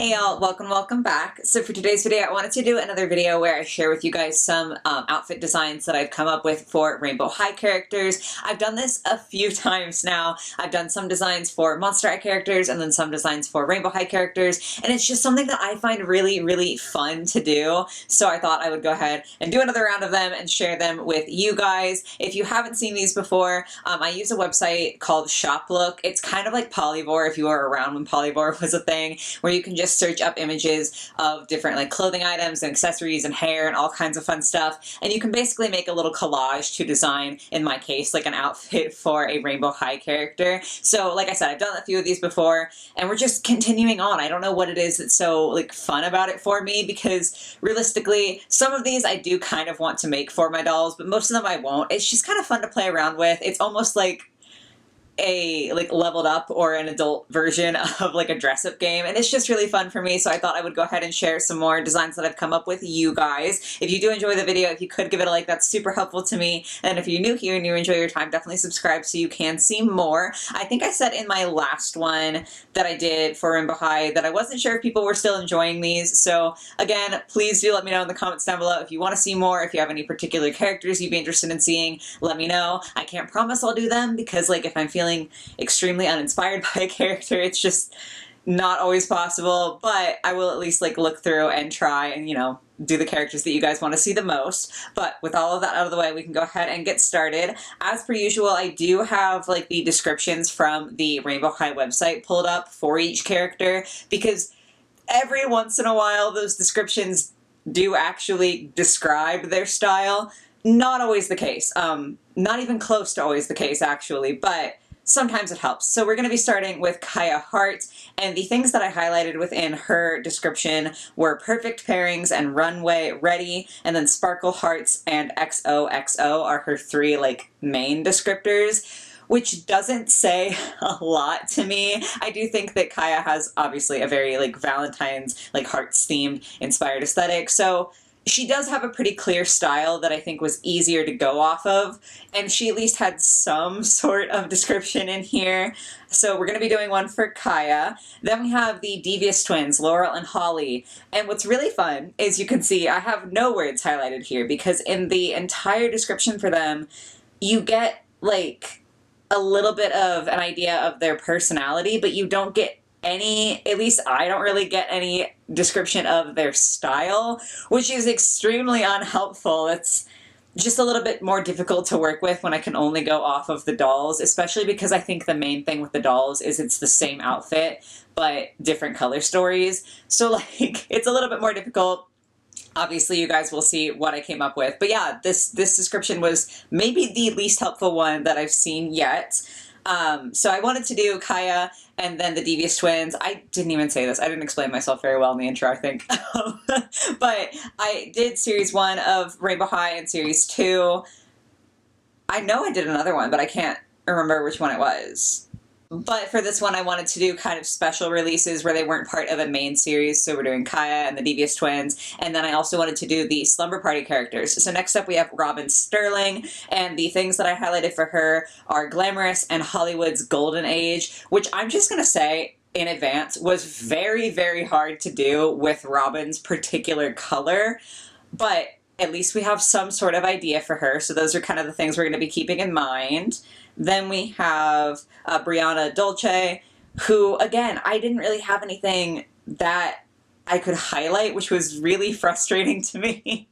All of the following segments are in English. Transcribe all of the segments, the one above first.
Hey y'all, welcome back. So for today's video, I wanted to do another video where I share with you guys some outfit designs that I've come up with for Rainbow High characters. I've done this a few times now. I've done some designs for Monster High characters and then some designs for Rainbow High characters, and it's just something that I find really fun to do. So I thought I would go ahead and do another round of them and share them with you guys. If you haven't seen these before, I use a website called ShopLook. It's kind of like Polyvore if you were around when Polyvore was a thing, where you can just search up images of different like clothing items and accessories and hair and all kinds of fun stuff, and you can basically make a little collage to design, in my case, like an outfit for a Rainbow High character. So like I said, I've done a few of these before and we're just continuing on. I don't know what it is that's so like fun about it for me, because realistically some of these I do kind of want to make for my dolls, but most of them I won't. It's just kind of fun to play around with. It's almost like a leveled up or an adult version of like a dress-up game, and it's just really fun for me. So I thought I would go ahead and share some more designs that I've come up with you guys. If you do enjoy the video, if you could give it a like, that's super helpful to me. And if you're new here and you enjoy your time, definitely subscribe so you can see more. I think I said in my last one that I did for Rainbow High that I wasn't sure if people were still enjoying these. So again, please do let me know in the comments down below if you want to see more. If you have any particular characters you'd be interested in seeing, let me know. I can't promise I'll do them, because like if I'm feeling extremely uninspired by a character, it's just not always possible, but I will at least like look through and try and, you know, do the characters that you guys want to see the most. But with all of that out of the way, we can go ahead and get started. As per usual, I do have like the descriptions from the Rainbow High website pulled up for each character, because every once in a while those descriptions do actually describe their style. Not always the case. Not even close to always the case, actually, but sometimes it helps. So we're going to be starting with Kaya Hart, and the things that I highlighted within her description were perfect pairings and runway ready, and then sparkle hearts and XOXO are her three like main descriptors, which doesn't say a lot to me. I do think that Kaya has obviously a very like Valentine's like hearts themed inspired aesthetic, so she does have a pretty clear style that I think was easier to go off of, and she at least had some sort of description in here. So we're going to be doing one for Kaya. Then we have the Devious twins, Laurel and Holly. And what's really fun is you can see I have no words highlighted here, because in the entire description for them, you get like a little bit of an idea of their personality, but you don't get any, at least I don't really get any description of their style, which is extremely unhelpful. It's just a little bit more difficult to work with when I can only go off of the dolls, especially because I think the main thing with the dolls is it's the same outfit, but different color stories. So like, it's a little bit more difficult. Obviously, you guys will see what I came up with. But yeah, this description was maybe the least helpful one that I've seen yet. So I wanted to do Kaya and then the Devious twins. I didn't even say this. I didn't explain myself very well in the intro, I think. But I did Series 1 of Rainbow High and Series 2. I know I did another one, but I can't remember which one it was. But for this one, I wanted to do kind of special releases where they weren't part of a main series. So we're doing Kaya and the Devious twins. And then I also wanted to do the Slumber Party characters. So next up we have Robin Sterling. And the things that I highlighted for her are Glamorous and Hollywood's Golden Age, which I'm just going to say in advance was very hard to do with Robin's particular color. But at least we have some sort of idea for her. So those are kind of the things we're going to be keeping in mind. Then we have Briana Dulce, who, again, I didn't really have anything that I could highlight, which was really frustrating to me.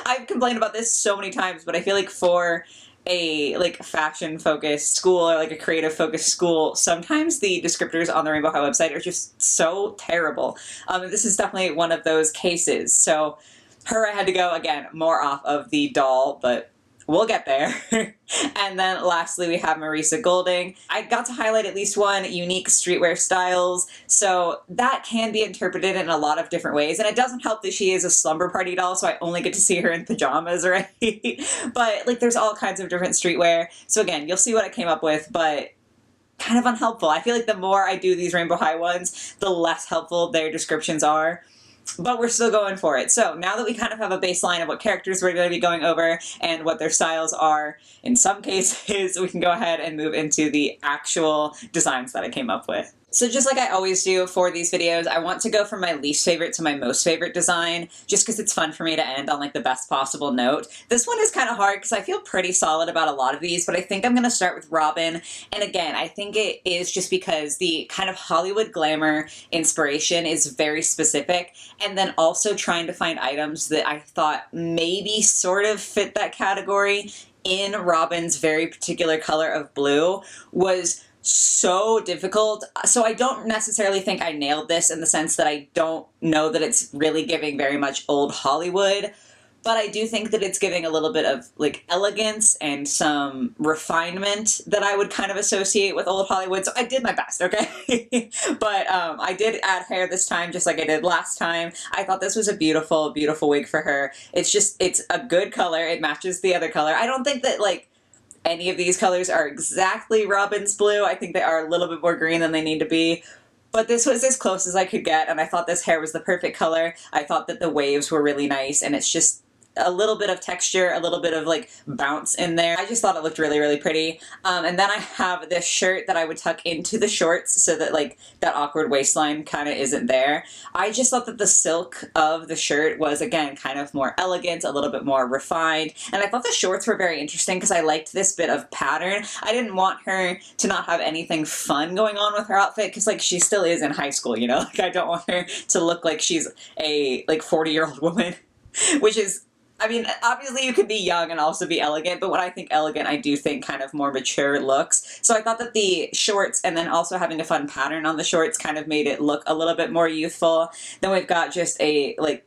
I've complained about this so many times, but I feel like for a like fashion-focused school or like a creative-focused school, sometimes the descriptors on the Rainbow High website are just so terrible. This is definitely one of those cases. So her, I had to go, again, more off of the doll, but we'll get there. And then lastly, we have Marisa Golding. I got to highlight at least one unique streetwear styles, so that can be interpreted in a lot of different ways. And it doesn't help that she is a slumber party doll, so I only get to see her in pajamas, right? But like, there's all kinds of different streetwear. So again, you'll see what I came up with, but kind of unhelpful. I feel like the more I do these Rainbow High ones, the less helpful their descriptions are. But we're still going for it. So now that we kind of have a baseline of what characters we're going to be going over and what their styles are, in some cases, we can go ahead and move into the actual designs that I came up with. So just like I always do for these videos, I want to go from my least favorite to my most favorite design, just because it's fun for me to end on like the best possible note. This one is kind of hard because I feel pretty solid about a lot of these, but I think I'm going to start with Robin. And again, I think it is just because the kind of Hollywood glamour inspiration is very specific, and then also trying to find items that I thought maybe sort of fit that category in Robin's very particular color of blue was so difficult. So I don't necessarily think I nailed this in the sense that I don't know that it's really giving very much old Hollywood, but I do think that it's giving a little bit of like elegance and some refinement that I would kind of associate with old Hollywood. So I did my best, okay? But I did add hair this time, just like I did last time. I thought this was a beautiful, beautiful wig for her. It's a good color. It matches the other color. I don't think that like any of these colors are exactly Robin's blue. I think they are a little bit more green than they need to be. But this was as close as I could get, and I thought this hair was the perfect color. I thought that the waves were really nice, and it's just a little bit of texture, a little bit of like bounce in there. I just thought it looked really, really pretty. And then I have this shirt that I would tuck into the shorts so that like that awkward waistline kind of isn't there. I just thought that the silk of the shirt was, again, kind of more elegant, a little bit more refined. And I thought the shorts were very interesting because I liked this bit of pattern. I didn't want her to not have anything fun going on with her outfit because like she still is in high school, you know? Like I don't want her to look like she's a like 40-year-old woman, which is, I mean, obviously you could be young and also be elegant, but when I think elegant, I do think kind of more mature looks. So I thought that the shorts and then also having a fun pattern on the shorts kind of made it look a little bit more youthful. Then we've got just a like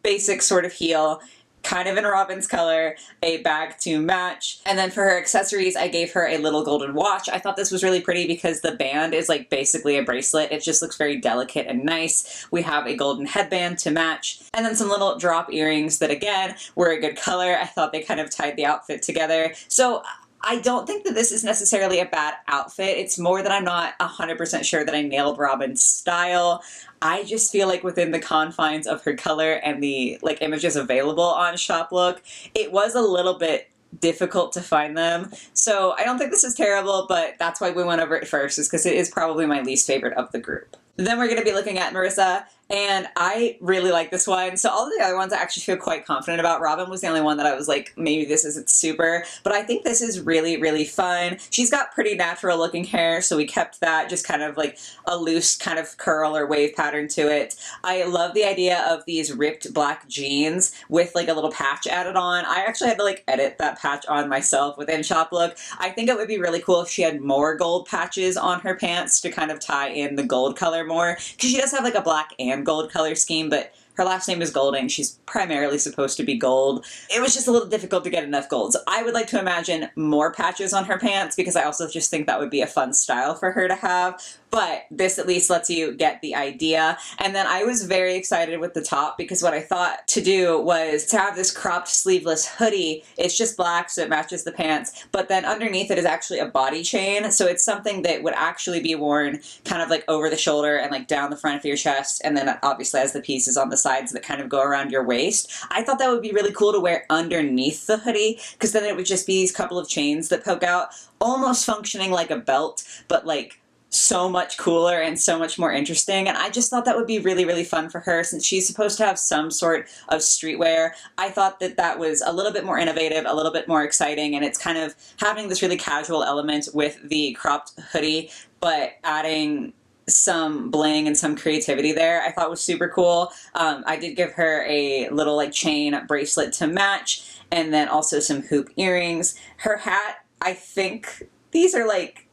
basic sort of heel, kind of in Robin's color, a bag to match. And then for her accessories, I gave her a little golden watch. I thought this was really pretty because the band is like basically a bracelet. It just looks very delicate and nice. We have a golden headband to match. And then some little drop earrings that again were a good color. I thought they kind of tied the outfit together. So I don't think that this is necessarily a bad outfit. It's more that I'm not 100% sure that I nailed Robin's style. I just feel like within the confines of her color and the like images available on ShopLook, it was a little bit difficult to find them. So I don't think this is terrible, but that's why we went over it first, is because it is probably my least favorite of the group. Then we're going to be looking at Marisa, and I really like this one. So all of the other ones I actually feel quite confident about. Robin was the only one that I was like, maybe this isn't super, but I think this is really, really fun. She's got pretty natural looking hair, so we kept that just kind of like a loose kind of curl or wave pattern to it. I love the idea of these ripped black jeans with like a little patch added on. I actually had to like edit that patch on myself within ShopLook. I think it would be really cool if she had more gold patches on her pants to kind of tie in the gold color more, because she does have like a black and gold color scheme, but her last name is Golding. She's primarily supposed to be gold. It was just a little difficult to get enough gold. So I would like to imagine more patches on her pants because I also just think that would be a fun style for her to have. But this at least lets you get the idea. And then I was very excited with the top because what I thought to do was to have this cropped sleeveless hoodie. It's just black, so it matches the pants. But then underneath it is actually a body chain. So it's something that would actually be worn kind of like over the shoulder and like down the front of your chest. And then obviously has the pieces on the sides that kind of go around your waist. I thought that would be really cool to wear underneath the hoodie because then it would just be these couple of chains that poke out, almost functioning like a belt, but like so much cooler and so much more interesting. And I just thought that would be really, really fun for her since she's supposed to have some sort of streetwear. I thought that that was a little bit more innovative, a little bit more exciting, and it's kind of having this really casual element with the cropped hoodie, but adding some bling and some creativity there I thought was super cool. I did give her a little like chain bracelet to match, and then also some hoop earrings. Her hat, I think these are like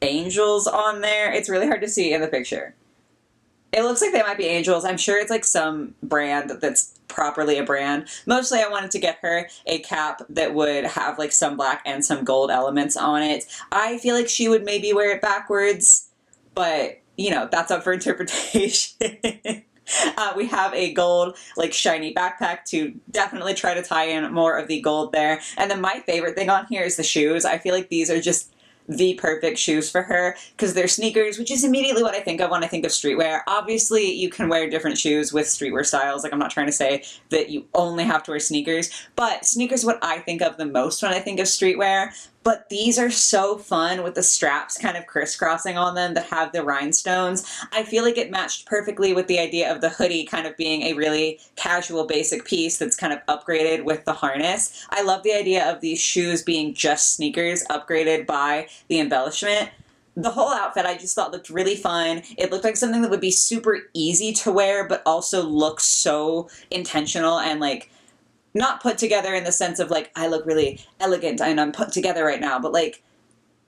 angels on there. It's really hard to see in the picture. It looks like they might be angels. I'm sure it's like some brand that's properly a brand. Mostly I wanted to get her a cap that would have like some black and some gold elements on it. I feel like she would maybe wear it backwards, but you know, that's up for interpretation. We have a gold, like, shiny backpack to definitely try to tie in more of the gold there. And then my favorite thing on here is the shoes. I feel like these are just the perfect shoes for her because they're sneakers, which is immediately what I think of when I think of streetwear. Obviously, you can wear different shoes with streetwear styles. Like, I'm not trying to say that you only have to wear sneakers, but sneakers is what I think of the most when I think of streetwear. but these are so fun with the straps kind of crisscrossing on them that have the rhinestones. I feel like it matched perfectly with the idea of the hoodie kind of being a really casual basic piece that's kind of upgraded with the harness. I love the idea of these shoes being just sneakers upgraded by the embellishment. The whole outfit I just thought looked really fun. It looked like something that would be super easy to wear, but also look so intentional and like not put together in the sense of like, I look really elegant and I'm put together right now, but like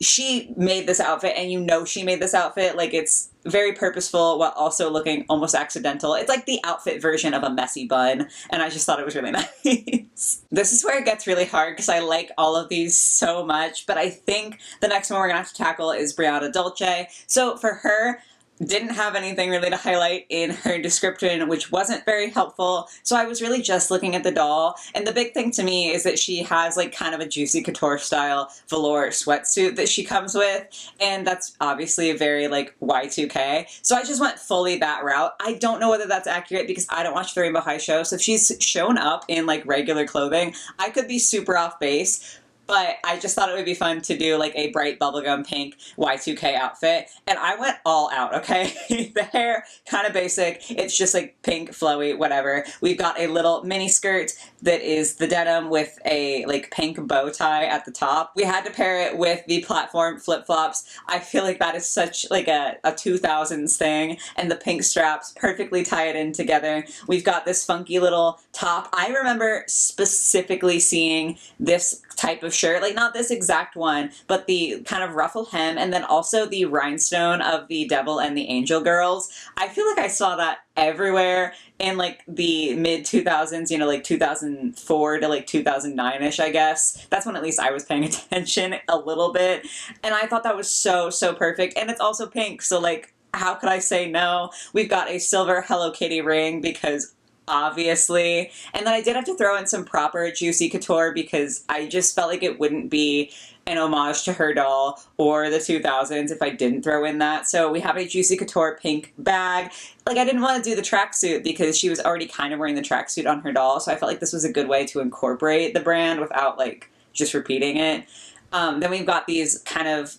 she made this outfit and you know she made this outfit. Like it's very purposeful while also looking almost accidental. It's like the outfit version of a messy bun, and I just thought it was really nice. This is where it gets really hard because I like all of these so much, but I think the next one we're gonna have to tackle is Briana Dulce. So for her, didn't have anything really to highlight in her description, which wasn't very helpful. So I was really just looking at the doll. And the big thing to me is that she has like kind of a Juicy Couture style velour sweatsuit that she comes with. And that's obviously very like Y2K. So I just went fully that route. I don't know whether that's accurate because I don't watch the Rainbow High show. So if she's shown up in like regular clothing, I could be super off base. But I just thought it would be fun to do like a bright bubblegum pink Y2K outfit. And I went all out, okay? The hair, kind of basic. It's just like pink, flowy, whatever. We've got a little mini skirt that is the denim with a like pink bow tie at the top. We had to pair it with the platform flip-flops. I feel like that is such like a 2000s thing. And the pink straps perfectly tie it in together. We've got this funky little top. I remember specifically seeing this type of shirt, like not this exact one, but the kind of ruffle hem and then also the rhinestone of the Devil and the Angel girls. I feel like I saw that everywhere in like the mid 2000s, you know, like 2004 to like 2009-ish, I guess. That's when at least I was paying attention a little bit. And I thought that was so, so perfect. And it's also pink, so like, how could I say no? We've got a silver Hello Kitty ring because obviously. And then I did have to throw in some proper Juicy Couture because I just felt like it wouldn't be an homage to her doll or the 2000s if I didn't throw in that. So we have a Juicy Couture pink bag. Like I didn't want to do the tracksuit because she was already kind of wearing the tracksuit on her doll. So I felt like this was a good way to incorporate the brand without like just repeating it. Then we've got these kind of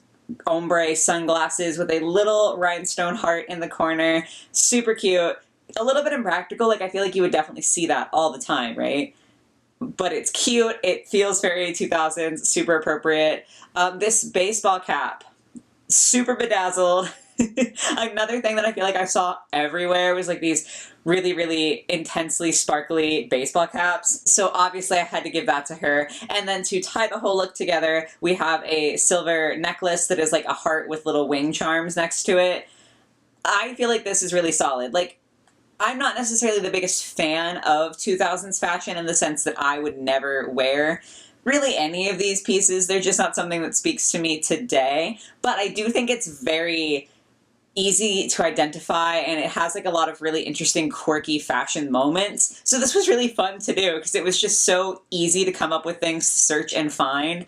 ombre sunglasses with a little rhinestone heart in the corner. Super cute. A little bit impractical, like I feel like you would definitely see that all the time, right? But it's cute, it feels very 2000s, super appropriate. This baseball cap, super bedazzled. Another thing that I feel like I saw everywhere was like these really, really intensely sparkly baseball caps. So obviously I had to give that to her. And then to tie the whole look together, we have a silver necklace that is like a heart with little wing charms next to it. I feel like this is really solid. Like, I'm not necessarily the biggest fan of 2000s fashion in the sense that I would never wear really any of these pieces. They're just not something that speaks to me today. But I do think it's very easy to identify and it has like a lot of really interesting quirky fashion moments. So this was really fun to do because it was just so easy to come up with things to search and find.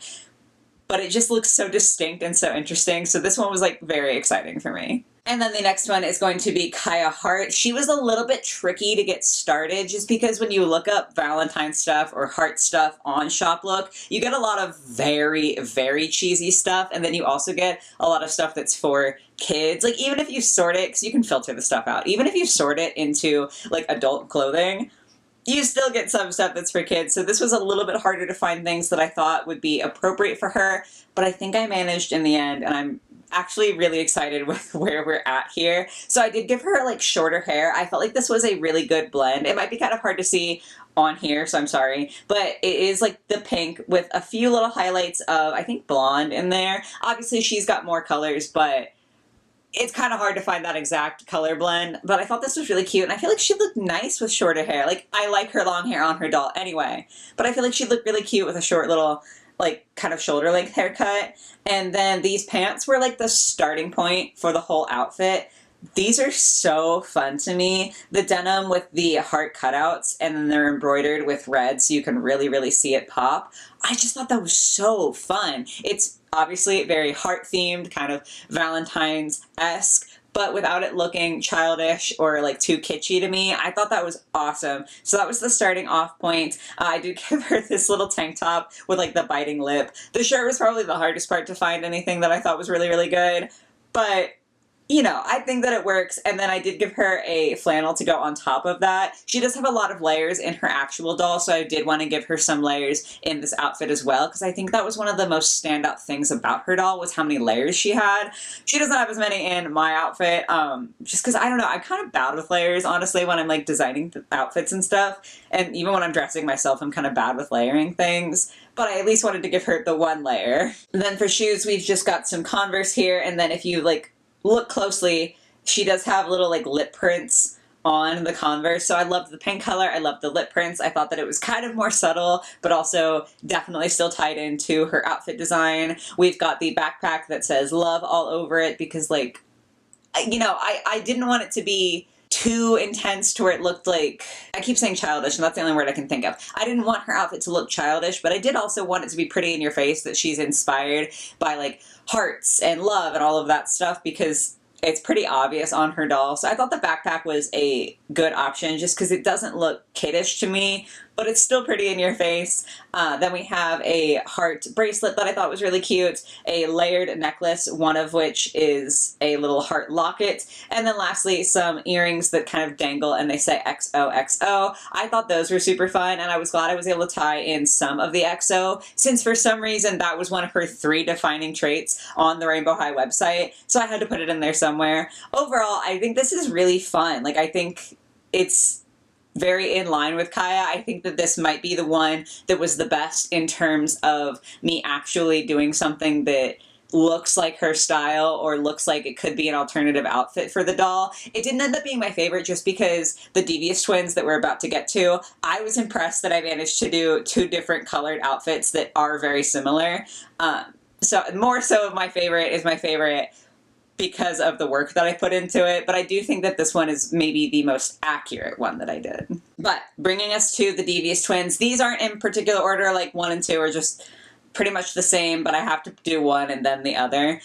But it just looks so distinct and so interesting. So this one was like very exciting for me. And then the next one is going to be Kaya Hart. She was a little bit tricky to get started just because when you look up Valentine stuff or Hart stuff on ShopLook, you get a lot of very, very cheesy stuff. And then you also get a lot of stuff that's for kids. Like even if you sort it, because you can filter the stuff out, even if you sort it into like adult clothing, you still get some stuff that's for kids. So this was a little bit harder to find things that I thought would be appropriate for her. But I think I managed in the end, and I'm actually really excited with where we're at here. So I did give her like shorter hair. I felt like this was a really good blend. It might be kind of hard to see on here, so I'm sorry, but it is like the pink with a few little highlights of, I think, blonde in there. Obviously she's got more colors, but it's kind of hard to find that exact color blend, but I thought this was really cute, and I feel like she looked nice with shorter hair. Like, I like her long hair on her doll anyway, but I feel like she looked really cute with a short little, like, kind of shoulder-length haircut. And then these pants were, like, the starting point for the whole outfit. These are so fun to me. The denim with the heart cutouts, and then they're embroidered with red so you can really, really see it pop. I just thought that was so fun. It's obviously very heart-themed, kind of Valentine's-esque, but without it looking childish or like too kitschy to me. I thought that was awesome. So that was the starting off point. I did give her this little tank top with like the biting lip. The shirt was probably the hardest part to find anything that I thought was really, really good, but you know, I think that it works. And then I did give her a flannel to go on top of that. She does have a lot of layers in her actual doll, so I did want to give her some layers in this outfit as well, because I think that was one of the most standout things about her doll, was how many layers she had. She doesn't have as many in my outfit, just because, I don't know, I'm kind of bad with layers, honestly, when I'm like designing outfits and stuff. And even when I'm dressing myself, I'm kind of bad with layering things. But I at least wanted to give her the one layer. And then for shoes, we've just got some Converse here, and then if you like look closely, she does have little like lip prints on the Converse. So I loved the pink color. I loved the lip prints. I thought that it was kind of more subtle, but also definitely still tied into her outfit design. We've got the backpack that says love all over it because, like, you know, I didn't want it to be too intense to where it looked like, I keep saying childish, and that's the only word I can think of. I didn't want her outfit to look childish, but I did also want it to be pretty in your face, that she's inspired by like hearts and love and all of that stuff, because it's pretty obvious on her doll. So I thought the backpack was a good option just because it doesn't look kiddish to me, but it's still pretty in your face. Then we have a heart bracelet that I thought was really cute, a layered necklace, one of which is a little heart locket, and then lastly some earrings that kind of dangle and they say XOXO. I thought those were super fun, and I was glad I was able to tie in some of the XO, since for some reason that was one of her 3 defining traits on the Rainbow High website, so I had to put it in there somewhere. Overall, I think this is really fun. Like, I think it's very in line with Kaya. I think that this might be the one that was the best in terms of me actually doing something that looks like her style or looks like it could be an alternative outfit for the doll. It didn't end up being my favorite just because the Devious twins that we're about to get to, I was impressed that I managed to do 2 different colored outfits that are very similar. So more so my favorite is my favorite because of the work that I put into it, but I do think that this one is maybe the most accurate one that I did. But bringing us to the Devious twins, these aren't in particular order, like 1 and 2 are just pretty much the same, but I have to do one and then the other.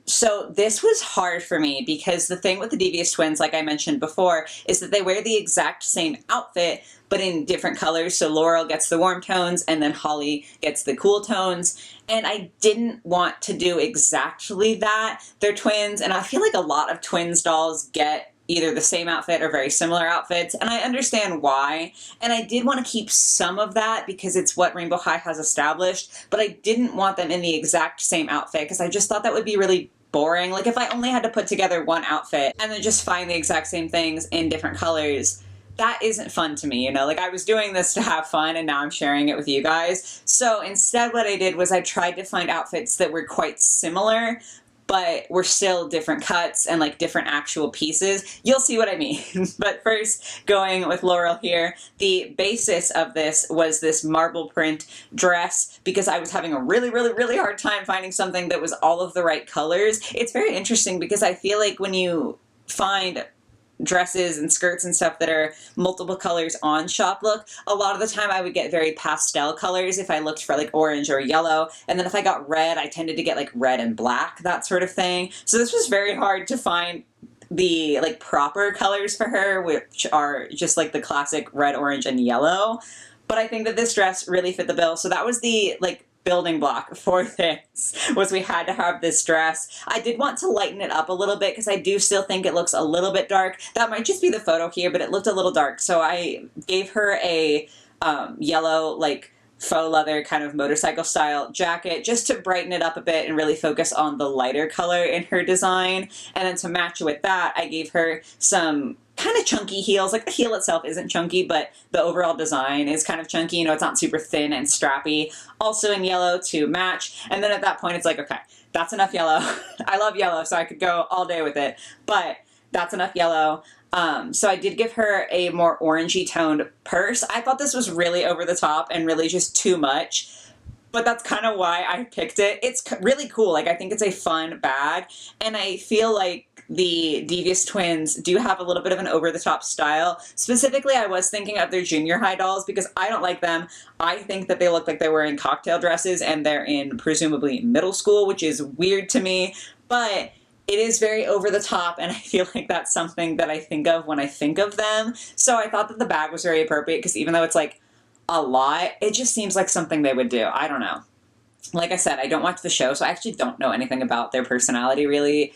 So this was hard for me because the thing with the Devious twins, like I mentioned before, is that they wear the exact same outfit, but in different colors. So Laurel gets the warm tones and then Holly gets the cool tones. And I didn't want to do exactly that. They're twins, and I feel like a lot of twins dolls get either the same outfit or very similar outfits, and I understand why. And I did want to keep some of that because it's what Rainbow High has established, but I didn't want them in the exact same outfit because I just thought that would be really boring. Like, if I only had to put together one outfit and then just find the exact same things in different colors, that isn't fun to me, you know? Like, I was doing this to have fun, and now I'm sharing it with you guys. So instead what I did was I tried to find outfits that were quite similar, but were still different cuts and like different actual pieces. You'll see what I mean. But first, going with Laurel here, the basis of this was this marble print dress because I was having a really, really, really hard time finding something that was all of the right colors. It's very interesting because I feel like when you find dresses and skirts and stuff that are multiple colors on ShopLook, a lot of the time I would get very pastel colors if I looked for like orange or yellow, and then if I got red, I tended to get like red and black, that sort of thing. So this was very hard to find the like proper colors for her, which are just like the classic red, orange, and yellow. But I think that this dress really fit the bill. So that was the like building block for this, was we had to have this dress. I did want to lighten it up a little bit because I do still think it looks a little bit dark. That might just be the photo here, but it looked a little dark. So I gave her a yellow like faux leather kind of motorcycle style jacket just to brighten it up a bit and really focus on the lighter color in her design. And then to match with that, I gave her some kind of chunky heels. Like, the heel itself isn't chunky, but the overall design is kind of chunky. You know, it's not super thin and strappy. Also in yellow to match. And then at that point, it's like, okay, that's enough yellow. I love yellow, so I could go all day with it. But that's enough yellow. So I did give her a more orangey toned purse. I thought this was really over the top and really just too much, but that's kind of why I picked it. It's really cool. Like, I think it's a fun bag, and I feel like the Devious twins do have a little bit of an over-the-top style. Specifically, I was thinking of their junior high dolls because I don't like them. I think that they look like they're wearing cocktail dresses and they're in presumably middle school, which is weird to me, but it is very over the top, and I feel like that's something that I think of when I think of them. So I thought that the bag was very appropriate because even though it's like a lot, it just seems like something they would do. I don't know. Like I said, I don't watch the show, so I actually don't know anything about their personality really.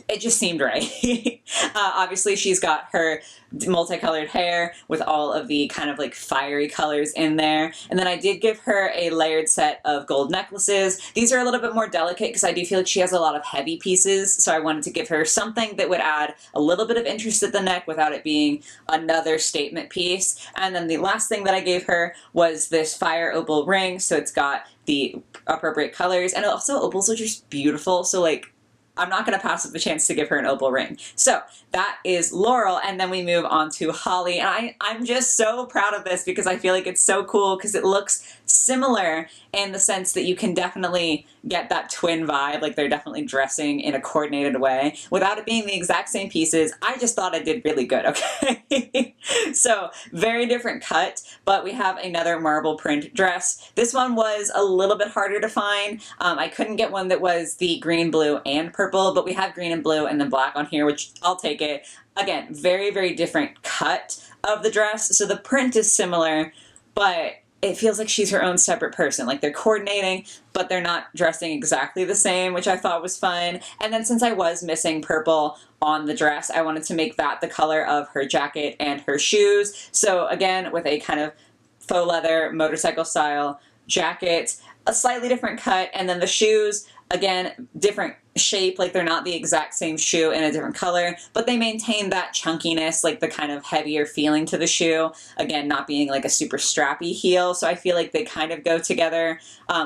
It just seemed right. Obviously, she's got her multicolored hair with all of the kind of like fiery colors in there. And then I did give her a layered set of gold necklaces. These are a little bit more delicate because I do feel like she has a lot of heavy pieces. So I wanted to give her something that would add a little bit of interest at the neck without it being another statement piece. And then the last thing that I gave her was this fire opal ring. So it's got the appropriate colors, and also opals are just beautiful. So like, I'm not going to pass up the chance to give her an opal ring. So that is Laurel, and then we move on to Holly. And I'm just so proud of this because I feel like it's so cool because it looks similar in the sense that you can definitely get that twin vibe, like they're definitely dressing in a coordinated way without it being the exact same pieces. I just thought I did really good, okay? So very different cut, but we have another marble print dress. This one was a little bit harder to find. I couldn't get one that was the green, blue, and purple, but we have green and blue and then black on here, which I'll take it. Again, very, very different cut of the dress. So the print is similar, but it feels like she's her own separate person. Like they're coordinating, but they're not dressing exactly the same, which I thought was fun. And then since I was missing purple on the dress, I wanted to make that the color of her jacket and her shoes. So again, with a kind of faux leather motorcycle style jacket, a slightly different cut, and then the shoes, again, different shape, like they're not the exact same shoe in a different color, but they maintain that chunkiness, like the kind of heavier feeling to the shoe, again, not being like a super strappy heel, so I feel like they kind of go together.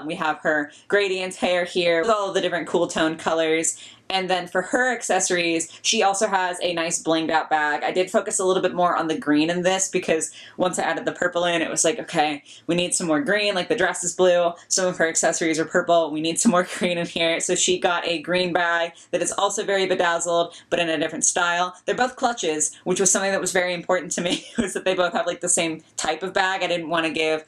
We have her gradient hair here with all of the different cool tone colors. And then for her accessories, she also has a nice blinged out bag. I did focus a little bit more on the green in this because once I added the purple in, it was like, okay, we need some more green, like the dress is blue, some of her accessories are purple, we need some more green in here. So she got a green bag that is also very bedazzled, but in a different style. They're both clutches, which was something that was very important to me, was that they both have like the same type of bag. I didn't want to give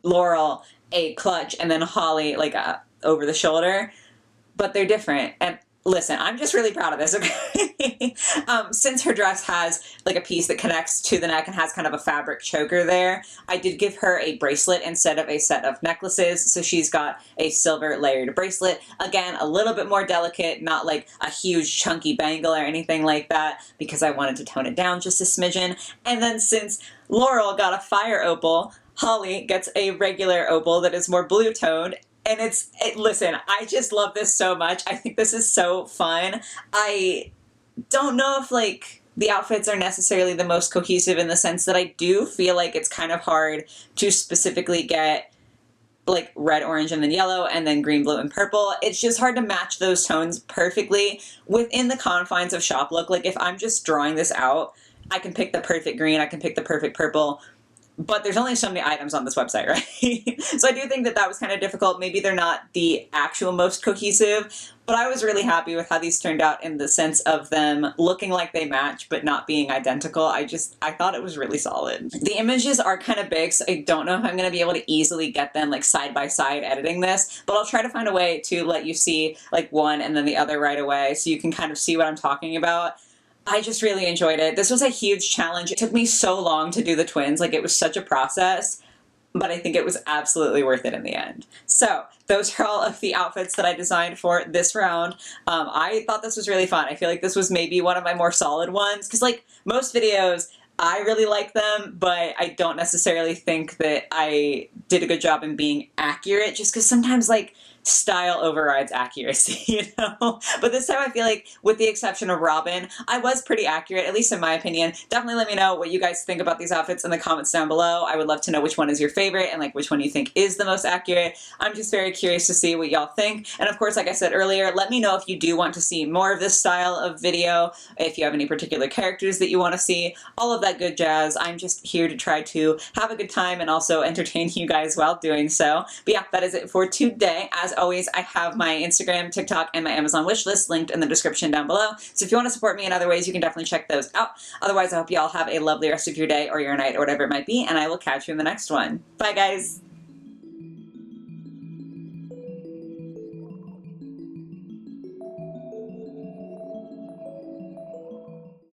Laurel a clutch and then Holly like over the shoulder, but they're different. And listen, I'm just really proud of this, okay? Since her dress has like a piece that connects to the neck and has kind of a fabric choker there, I did give her a bracelet instead of a set of necklaces. So she's got a silver layered bracelet. Again, a little bit more delicate, not like a huge chunky bangle or anything like that, because I wanted to tone it down just a smidgen. And then since Laurel got a fire opal, Holly gets a regular opal that is more blue toned. And listen, I just love this so much. I think this is so fun. I don't know if like the outfits are necessarily the most cohesive in the sense that I do feel like it's kind of hard to specifically get like red, orange, and then yellow, and then green, blue, and purple. It's just hard to match those tones perfectly within the confines of ShopLook. Like if I'm just drawing this out, I can pick the perfect green, I can pick the perfect purple, but there's only so many items on this website, right? So I do think that that was kind of difficult. Maybe they're not the actual most cohesive, but I was really happy with how these turned out in the sense of them looking like they match, but not being identical. I thought it was really solid. The images are kind of big, so I don't know if I'm going to be able to easily get them like side by side editing this, but I'll try to find a way to let you see like one and then the other right away so you can kind of see what I'm talking about. I just really enjoyed it. This was a huge challenge. It took me so long to do the twins. Like it was such a process, but I think it was absolutely worth it in the end. So those are all of the outfits that I designed for this round. I thought this was really fun. I feel like this was maybe one of my more solid ones because like most videos, I really like them, but I don't necessarily think that I did a good job in being accurate just because sometimes like style overrides accuracy, you know? But this time I feel like, with the exception of Robin, I was pretty accurate, at least in my opinion. Definitely let me know what you guys think about these outfits in the comments down below. I would love to know which one is your favorite and like which one you think is the most accurate. I'm just very curious to see what y'all think. And of course, like I said earlier, let me know if you do want to see more of this style of video, if you have any particular characters that you want to see, all of that good jazz. I'm just here to try to have a good time and also entertain you guys while doing so. But yeah, that is it for today. As always, I have my Instagram, TikTok, and my Amazon wishlist linked in the description down below. So if you want to support me in other ways, you can definitely check those out. Otherwise, I hope you all have a lovely rest of your day or your night or whatever it might be, and I will catch you in the next one. Bye, guys!